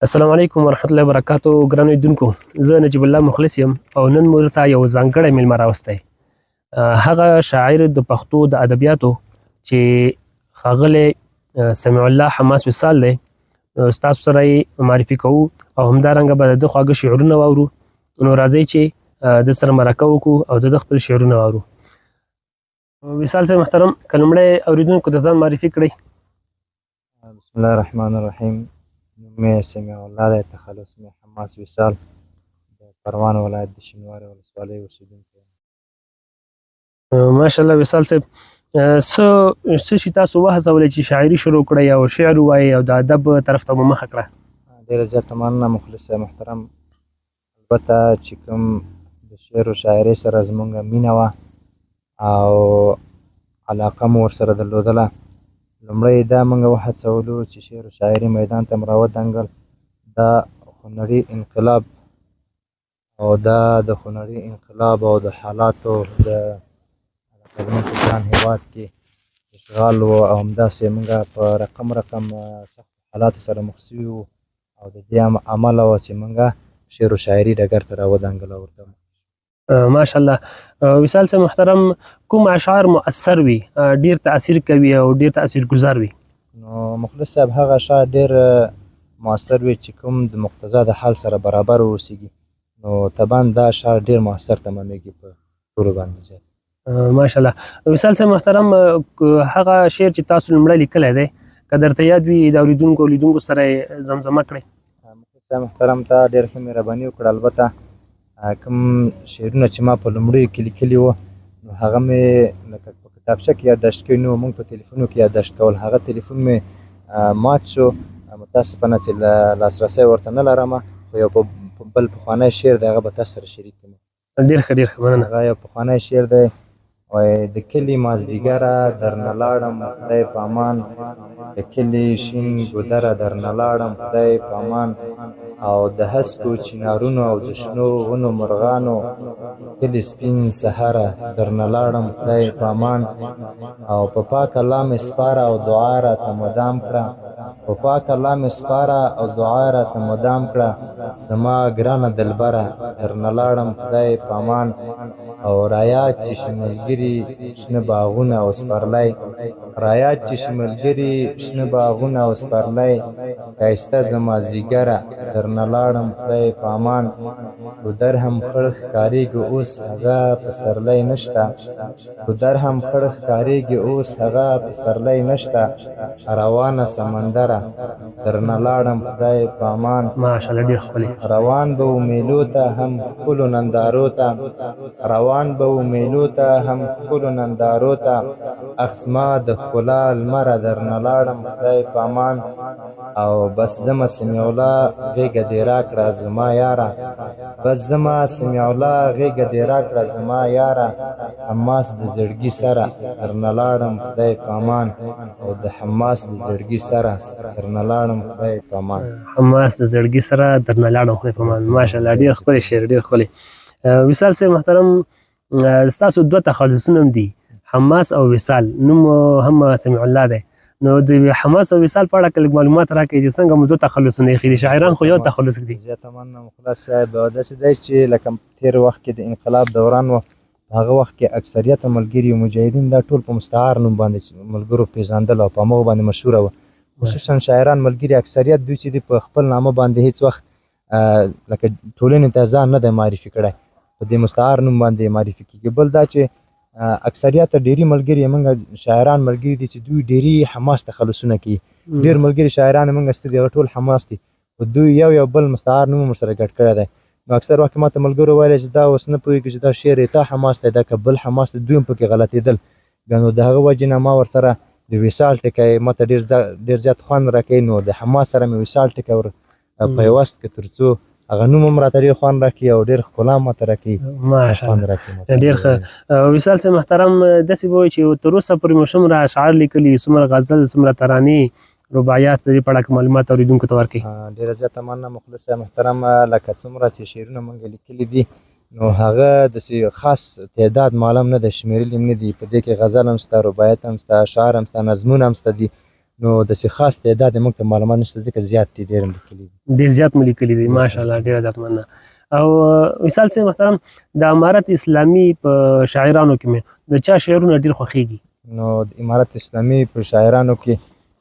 السلام علیکم ورحمت الله وبرکاتو. ګرانو لیدونکو، زه نجیب الله مخلص یم او نن مو ته یو ځانګړی میلمه راوستی. هغه شاعر د پښتو د ادبیاتو چې ښاغلی سمیع الله حماس وصال دی. ستاسو سره یې معرفي کوو او همدارنګه به د ده خواږه شعرونه واورو. نو راځئ چې د سره مرکه وکړو او د ده خپل شعرونه واورو. وصال صاحب محترم، که لومړی اورېدونکو د ځان معرفي کړئ. بسم الله الرحمن الرحیم. نوم یې سمیع الله دی، تخلص مې حماس وصال، د پروان ولایت د شینوارو ولسوالۍ اوسېدونکی یم. ماشاءالله وصال صاحب، څه شي تاسو وهڅولی چې شاعري شروع کړئ او شعر ووایئ او د ادب طرف ته مو مخه کړه؟ ډېره زیاته مننه مخلص صاحب محترم. البته چې کوم د شعر و شاعرۍ سره زموږ مینه وه او علاقه مو ورسره درلودله، لومړی دا موږ وهڅولو چې شعر و شاعري میدان ته م راودانګل. دا خونړي انقلاب او دا د خونړي انقلاب او د حالاتو د زموږ په ګران هېواد کې اشغال و او همداسې موږ په رقم سخت حالاتو سره مخ سوي وو او د دې امله وه چې موږ شعر و شاعري ډګر ته راودانګله ورته. ماشاءالله. وصال صاحب محترم، کوم اشعار مؤثر وي، ډیر تاثیر کوي او ډیر تاثیر گذار وي؟ نو مخلص صاحب، هغه اشعار ډیر مؤثر وي چې کوم د مقتضا د حال سره برابر واوسیږي، نو طبعا دا اشعار ډیر مؤثر تمامیږي په ټولو باندې زیات. ماشاءالله. وصال صاحب محترم، هغه شعر چې تاسو لومړی لیکلی دی، که درته یاد وي د اورېدونکو لیدونکو سره یې زمزمه کړئ. مخلص صاحب محترم، ته ډېر ښه مهرباني وکړه. البته کوم شعرونه چې ما په لومړیو کې لیکلي وو نو هغه مې لکه په کتابچه کې یادداشت کړي نه وو، موږ په تلیفونو کې یادداشت کول. هغه تلیفون مې مات شو، متاسفانه چې لاسرسی ورته نه لرم، خو یو بل پخوانی شعر دی، هغه به تاسو سره شریک کړم. ډېر ښه ډېر ښه، مننه. هغه یو پخوانی شعر دی، وایي د کلي مازدیګره درنه لاړم خدای په امان، د کلي شین ګودره درنه لاړم خدای په امان، او د هسکو چنارونو او د شنو ونو مرغانو کلي سپین سهاره درنه لاړم خدای په امان، او په پاک الله مې سپاره او دعا راته مدام کړه، په پاک الله مې سپاره او دعا راته مدام کړه، زما ګرانه دلبره درنه لاړم خدای په امان، او رایاد چې شي ملګري شنه باغونه او سپرلی، رایاد چې شي ملګري شنه باغونه او سپرلی، ښایسته زما ځیګره درنه لاړم خدای په امان، ګودر هم خړ ښکارېږي اوس هغه پسرلی نشته، ګودر هم خړ ښکارېږي اوس هغه پسرلی نشته، روانه سمندره درنه لاړم خدای په امان. ماشاءالله، ډېر ښکلی. روان به و میلو ته هم ښکلو نندارو ته، روان به و میلو ته هم ښکلو نندارو ته، اخ زما د ښکلا لمره درنه لاړم خدای په امان، او بس زما سمیع الله غېږه دې راکړه زما یاره، بس زما سمیع الله غېږه دې راکړه زما یاره، حماس د زړګي سره درنه لاړم خدای په امان، او د حماس د زړګي سره درنه لاړم خدای په امان. حماس د زړګي سره درنه لاړم خدای په امان. ماشاءالله، ډېر ښکلی شعر، ډېر ښکلی. وصال صاحب محترم، ستاسو دوه تخلصونه هم دي، حماس او وصال، نوم هم سمیع الله دی. نو د حماس او وصال په اړه که لږ معلومات راکړئ چې څنګه مو دوه تخلصونه ایښي دي؟ شاعران خو یو تخلص ږدي. زیاته مننه مخلص صاحب. داسې دی چې لکه تېر وخت کې د انقلاب دوران و، هغه وخت کې اکثریت ملګري مجاهدین دا ټول په مستعار نوم باندې ملګرو پېژندل او په همغو باندې مشهوره وه، خصوصا شاعران ملګري اکثریت دوی چې دي په خپل نامه باندې هېڅ وخت لکه ټولنې ته ځان نه دی معرفي کړی، په دې مستعار نوم باندې معرفي کېږي. بل دا چې اکثریت ډېري ملګري موږ شاعران ملګري دي چې دوی ډېري حماس تخلصونه کوي، ډېر ملګري شاعران موږ سته دي هغه ټول حماس دي، خو دوی یو بل مستعار نوم ورسره ګډ کړی دی. نو اکثر وخت ما ته ملګرو ویلی چې دا اوس نه پوهېږي چې دا شعر یې تا حماس دی، دا که بل حماس دی، دوی هم پکې غلطېدل. نو د هغه وجې نه ما ورسره د وصال ټکی ما ته ډېر زیات خوند راکوي، نو د حماس سره مې وصال ټکی ور پیوست کړ تر څو هغه نوم هم راته ډېر خوند راکوي او ډېر ښکلا ماته راکوي. ماشاءالله، ډېر ښه. وصال صاحب محترم، داسې به وایي چې تر اوسه پورې مو څومره اشعار لیکلي، څومره غزل، څومره ترانې، رباعیات، د دې په اړه مالومات اورېدونکو ته ورکړئ. ډېره زیاته مننه مخلص صاحب محترم. لکه څومره چې شعرونه موږ لیکلي دي نو هغه داسې خاص تعداد معلوم نه دی، شمېرلي هم نه دي. په دې کې غزل هم شته، رباعیات هم شته، اشعار هم شته، نظمونه هم شته دي، نو داسې خاص تعداد یې موږ ته معلومات نشته ځکه زیات دي ډېر مې لیکلي دي. ډېر زیات مو لیکلي دي ماشاءالله ډېره زیات مننه. او وصال صاحب محترم د امارت اسلامي په شاعرانو کې مې د چا شعرونه ډېر خوښیږي؟ نو د امارت اسلامي په شاعرانو کې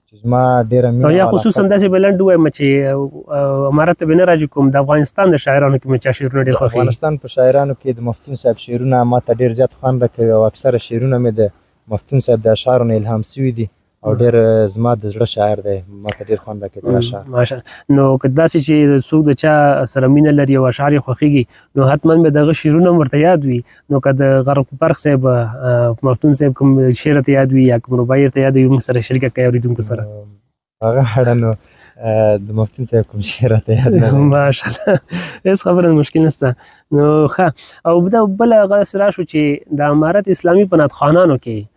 چې زما ډېره او یا خصوصا داسې به لنډ ووایم چې امارت ته به نه راځي کوم د افغانستان د شاعرانو کې مې چا شعرونه ډېر خوښیږي؟ افغانستان په شاعرانو کې د مفتون صاحب شعرونه ما ته ډېر زیات خوند راکوي او اکثره شعرونه مې د مفتون صاحب د اشعارو نه الهام سوي دي او ډېر زما د زړه شاعر دی، ما ته ډېر خوند راکوي دا اشعار. ماشاءالله. نو که داسې چې څوک د چا سره مینه لري او اشعار یې خوښیږي نو حتما به دغه شعرونه هم ورته یاد وي. نو که د غرب فرق صاحب مفتون صاحب کوم شعر ته یاد وي یا کوم رباعي ته یاد وي موږ سره شریکه کړئ اورېدونکو سره. هغه اړه نو د مفتون صاحب کوم شعر ته یاد نه دی. ماشاءالله هېڅ خبره مشکل نشته. نو ښه او دا بله هغه داسې راشو چې د امارت اسلامي په نعتخوانانو کې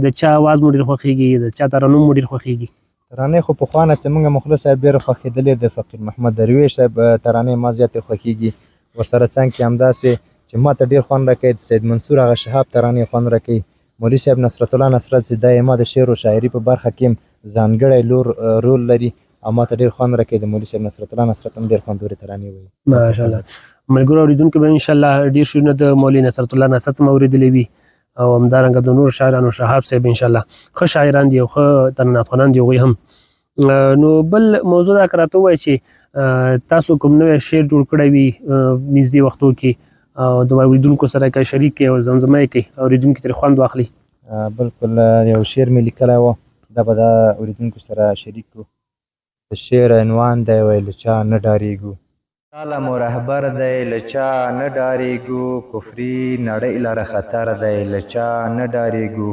د چا اواز مو ډېر خوښیږي، د چا ترنم مو ډېر خوښیږي؟ ترانې خو پخوا نه زموږ مخلص صاحب ډېره خوښېدلې، د فقیر محمد درویش صاحب ترانې ما زیاتې خوښیږي. ورسره څنګ کې همداسې چې ما ته ډېر خوند راکوي د سید منصور هغه شهاب ترانې خوند راکوي. مولوي صاحب نصرت الله نصرت چې دا یې ما د شعر و شاعري په برخه کې ځانګړی رول لري او ما ته ډېر خوند راکوي. د مولوي صاحب نصرت الله نصرت هم ډېر خوندورې ترانې وایي. ماشاءالله. ملګرو اورېدونکو به انشاءالله ډېر شعرونه د مولوي نصرت الله نصرت هم اورېدلی وي او همدارنګه د نور شاعرانو شهاب صاحب انشاءالله ښه شاعران دي او ښه ترنمخوانان دي هغوی هم. نو بل موضوع دا که راته ووایي چې تاسو کوم نوی شعر جوړ کړی وي نږدې وختو کې او د اورېدونکو سره که شریک کړي او زمزمه یې کړي اورېدونکي ترې خوند واخلي؟ بلکل یو شعر مې لیکلی و، دا به د اورېدونکو سره شریک کړو. د شعر عنوان دی وایي له چا نه ډارېږو. تعالی مو رهبر دی له چا نه ډارېږو، کفري نړۍ لره خطر دی له چا نه ډارېږو.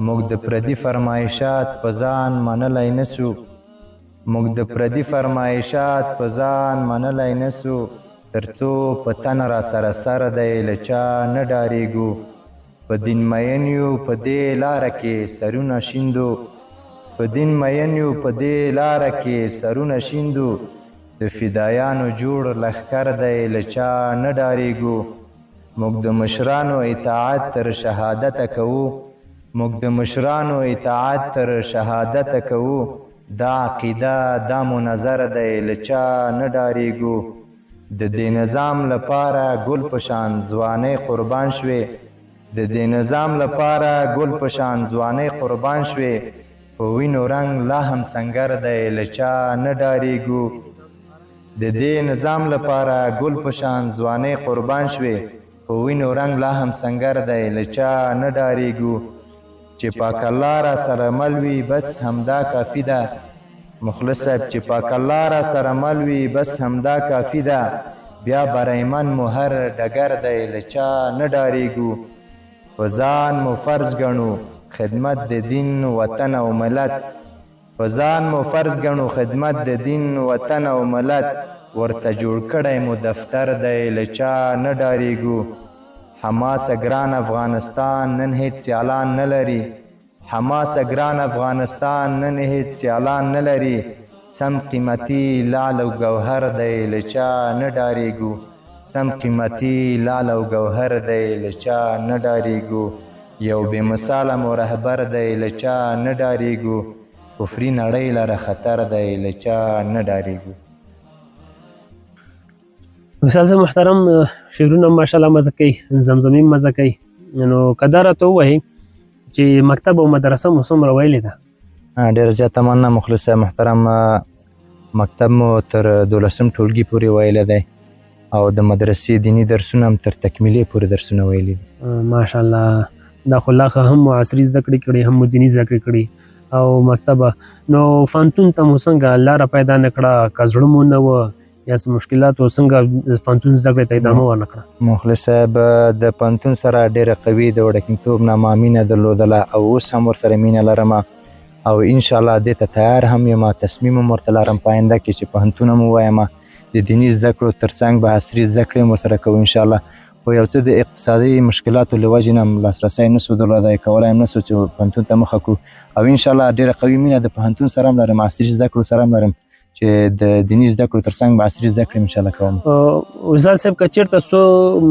موږ د پردي فرمایشات په ځان منلی نسو، موږ د پردي فرمایشات په ځان منلی نسو، تر څو په تن را سره سر دی له چا نه ډارېږو. په دین مین یو په دې لاره کې سرونه شیندو، په دین مین یو په دې لاره کې سرونه شیندو، د فدایانو جوړ لښکر دی له چا نه ډارېږو. موږ د مشرانو اطاعت تر شهادته کوو، موږ د مشرانو اطاعت تر شهادته کوو، دا عقیده دا مو نظر دی له چا نه ډارېږو. د دې نظام لپاره ګل په شان ځوانۍ قربان شوې، د دې نظام لپاره ګل په شان ځوانۍ قربان شوې، په وینو رنګ لا هم سنګر دی له چا نه ډارېږو. د دې نظام لپاره ګل په شان ځوانۍ قربان شوې، په وینو رنګ لا هم سنګر دی له چا نه ډارېږو. چې پاک الله را سره مل وي بس همدا کافي ده، مخلص صاحب چې پاک الله را سره مل وي بس همدا کافي ده، بیا بریمن مو هر ډګر دی له چا نه ډارېږو. په ځان مو فرض ګڼو خدمت د دین وطن او ملت، په ځان مو فرض ګڼو خدمت د دین وطن او ملت، ورته جوړ کړی مو دفتر دی له چا نه ډارېږو. حماسه ګران افغانستان نن هیڅ سیالان نه لري، حماسه ګران افغانستان نن هیڅ سیالان نه لري، سم قیمتي لعل او ګوهر دی له چا نه ډارېږو، سم قیمتي لعل او ګوهر دی له چا نه ډارېږو. یو بې مثاله مو رهبر دی له چا نه ډارېږو، کفري نړۍ لره خطر دی له چا نه ډارېږو. وصال صاحب محترم شعرونه ماشاءالله مزه کوي، زمزمې مزه کوي. نو که دا راته ووایي چې مکتب او مدرسه مو څومره ویلې ده؟ ډېره زیاته مننه مخلص صاحب محترم. مکتب مو تر 12 ټولګي پورې ویلی دی او د مدرسې دیني درسونه هم تر تکمیلې پورې درسونه ویلي دي. ماشاءالله دا خو لا هم عصري زده کړې کړې هم دیني زده کړې کړې او مکتبه. نو فانتون ته مو څنګه لاره پیدا نه کړه؟ که زړه مو نه وه یا څه مشکلات و څنګه فانتون زده کړې ته ادامه ورنه کړه؟ مخلص صاحب د پوهنتون سره ډېره قوي د وړکتوب نه ما مینه درلودله او اوس هم ورسره مینه لرم او انشاءالله دې ته تیار هم یم، تصمیم هم ورته لرم په آینده کې چې پوهنتون هم ووایم، د دیني زده کړو ترڅنګ به عصري زده کړې هم ورسره کوو انشاءالله. خو یو څه د اقتصادي مشکلاتو له وجې نه هم لاسرسی نسو درلودی، کولی هم نسو چې پوهنتون ته مخه کړو او انشاءالله ډېره قوي مینه د پوهنتون سره هم لرم، عصري زده کړو سره هم لرم چې د دیني زده کړو ترڅنګ به عصري زده کړې انشاءالله کوم. وصال صاحب که چېرته څو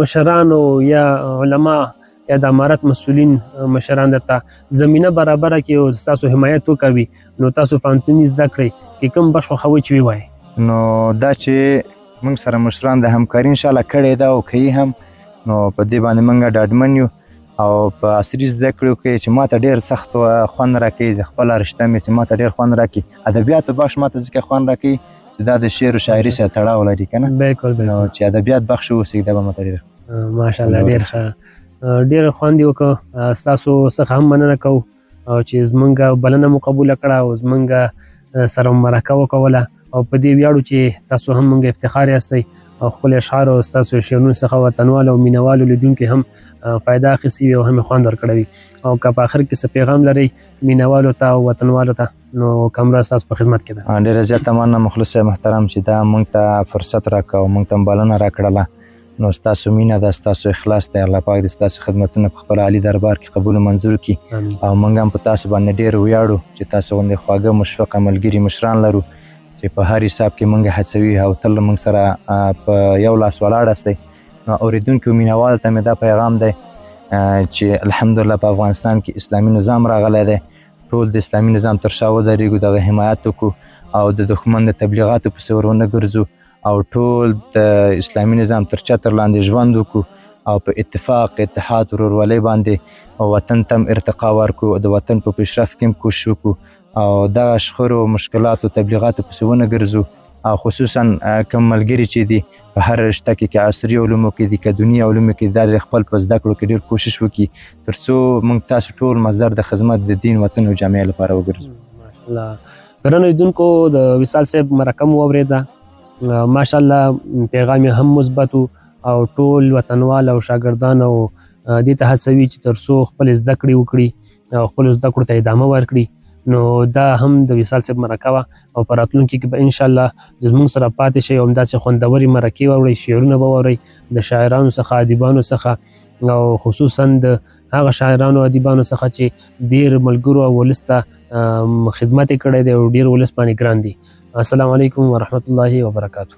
مشرانو یا علما یا د امارت مسؤلین مشران درته زمینه برابره کړي او تاسو حمایت وکوي نو تاسو فانتونی زده کړئ کې کوم بش خوښوي چې ووایي. نو دا چې موږ سره مشران د همکاري انشاءالله کړې ده او کوي هم، نو په دې باندې موږ ډاډمن یو او په عصري زده کړو کې چې ماته ډېر سخت خوند راکوي، د خپله رشته مې چې ماته ډېر خوند راکوي. ادبیاتو بخش ماته ځکه خوند راکوي چې دا د شعر و شاعري سره تړاو لري که نه. بالکل نو چې ادبیات بخش واوسي دا به ماته ډېر ماشاءالله ډېر ښه ډېر خوند یې وکړه. ستاسو څخه هم مننه کوو چې زمونږ بلنه مو قبوله کړه او زمونږ سره مرکه وکوله او په دې ویاړو چې تاسو هم مونږ افتخار یاستئ او خپل اشعار او ستاسو شعرونو څخه وطنوالو او مینوالو لیدونکي هم فایده اخیستې وي او هم خوند ورکړی وي. او که په آخر کې څه پیغام لرئ مینوالو ته او وطنوالو ته نو کمره ستاسو په خدمت کې ده. ډېره زیاته مننه مخلص محترم چې دا موږ ته فرصت راکړه او موږ ته بلنه راکړله. نو ستاسو مینه ده، ستاسو اخلاص دی، الله پاک دې ستاسو خدمتونه په خپل عالي دربار کې قبول او منظور کړي او موږ هم په تاسو باندې ډېر ویاړو چې تاسو غوندې خواږه مشفقه ملګري مشران لرو چې په هر حساب کې موږ هڅوي او تل موږ سره په یو لاس ولاړ استئ. نو اورېدونکو مینوال ته مې دا پیغام دی چې الحمدلله په افغانستان کې اسلامي نظام راغلی دی، ټول د اسلامي نظام تر شا ودرېږو، دغه حمایت وکړو او د دښمن د تبلیغاتو پسې ور ونه ګرځو او ټول د اسلامي نظام تر چتر لاندې ژوند وکړو او په اتفاق اتحاد ورورولۍ باندې وطن ته هم ارتقا ورکړو، د وطن په پیشرفت کې هم کوشش وکړو او دغه شخړو مشکلاتو تبلیغاتو پسې ونه ګرځو او خصوصا کوم ملګري چې دي په هر رشته کې که عصري علومو کې دي که دیني علومو کې دا د خپل په زده کړو کې ډېر کوشش وکړي تر څو موږ تاسو ټول مصدر د خدمت د دین وطن او جامعې لپاره وګرځو. ماشاءالله ګرانو لیدونکو د وصال صاحب مرکه مو واورېده، ماشاءالله پیغام هم مثبت او ټول وطنوال او شاګردان او دې ته هڅوي چې تر څو خپل زده کړې وکړي او خپل زده کړو ته ادامه ورکړي. نو دا هم د وصال صاحب مرکه وه او په راتلونکي کې به انشاءالله زموږ سره پاتې شئ او همداسې خوندورې مرکې واورئ، شعرونه به واورئ د شاعرانو څخه ادیبانو څخه او خصوصا د هغه شاعرانو ادیبانو څخه چې ډېر ملګرو او ولس ته خدمت یې کړی دی او ډېر ولس باندې ګران دي. السلام علیکم ورحمت الله وبرکاتو.